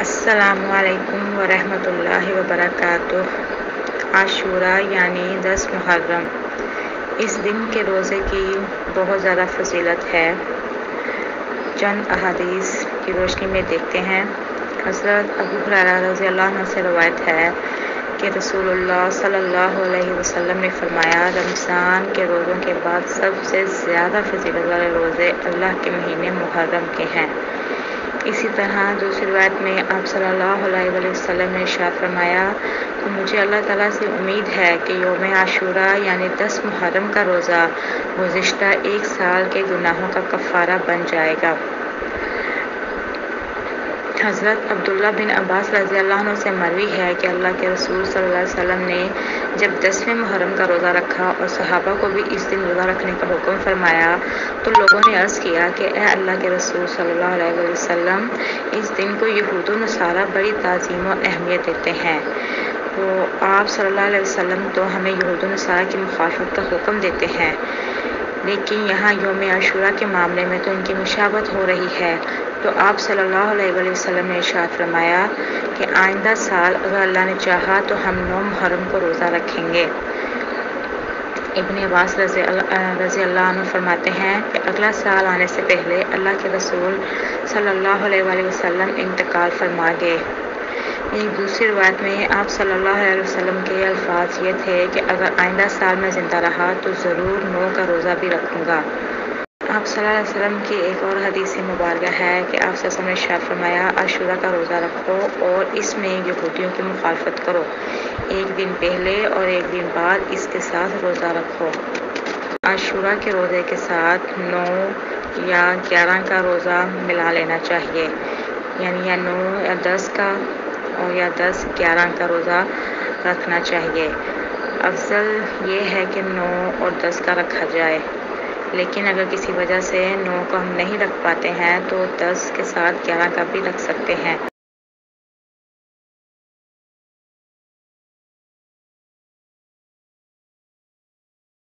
السلام علیکم ورحمۃ اللہ وبرکاتہ۔ عاشورہ یعنی 10 محرم، اس دن کے روزے کی بہت زیادہ فضیلت ہے۔ چند احادیث کی روشنی میں دیکھتے ہیں۔ حضرت ابو ہریرہ رضی اللہ عنہ سے روایت ہے کہ رسول اللہ صلی اللہ علیہ وسلم نے فرمایا، رمضان کے روزوں کے بعد سب سے زیادہ فضیلت والے روزے اللہ کے مہینے محرم کے ہیں۔ اسی طرح دوسری روایت میں آپ صلی اللہ علیہ وسلم نے ارشاد فرمایا کہ مجھے اللہ تعالیٰ سے امید ہے کہ یوم عاشورہ یعنی 10 محرم کا روزہ گزشتہ 1 سال کے گناہوں کا کفارہ بن جائے گا۔ حضرت عبداللہ بن عباس رضی اللہ عنہ سے مروی ہے کہ اللہ کے رسول صلی اللہ علیہ وسلم نے جب 10ویں محرم کا روزہ رکھا اور صحابہ کو بھی اس دن روزہ رکھنے کا حکم فرمایا تو لوگوں نے عرض کیا کہ اے اللہ کے رسول صلی اللہ علیہ وسلم، اس دن کو یہود و نصارہ بڑی تعظیم و اہمیت دیتے ہیں، تو آپ صلی اللہ علیہ وسلم تو ہمیں یہود و نصارہ کی مخالفت کا حکم دیتے ہیں، لیکن یہاں یوم عاشورہ کے معاملے میں تو ان کی مشابہت ہو رہی ہے۔ تو آپ صلی اللہ علیہ وسلم نے ارشاد فرمایا کہ آئندہ سال اگر اللہ نے چاہا تو ہم 9 محرم کو روزہ رکھیں گے۔ ابن عباس رضی اللہ عنہ فرماتے ہیں کہ اگلا سال آنے سے پہلے اللہ کے رسول صلی اللہ علیہ وسلم انتقال فرما گئے۔ ایک دوسری روایت میں آپ صلی اللہ علیہ وسلم کے الفاظ یہ تھے کہ اگر آئندہ سال میں زندہ رہا تو ضرور 9 کا روزہ بھی رکھوں گا۔ آپ صلی اللہ علیہ وسلم کی ایک اور حدیث مبارکہ ہے کہ آپ صلی اللہ علیہ وسلم نے ارشاد فرمایا، عاشورہ کا روزہ رکھو اور اس میں یہودیوں کی مخالفت کرو، 1 دن پہلے اور 1 دن بعد اس کے ساتھ روزہ رکھو۔ عاشورہ کے روزے کے ساتھ 9 یا 11 کا روزہ ملا لینا چاہیے، یعنی یا 9 یا 10 کا اور یا 10 11 کا روزہ رکھنا چاہیے۔ افضل یہ ہے کہ 9 اور 10 کا رکھا جائے، لیکن اگر کسی وجہ سے 9 کو ہم نہیں رکھ پاتے ہیں تو 10 کے ساتھ 11 کا بھی رکھ سکتے ہیں۔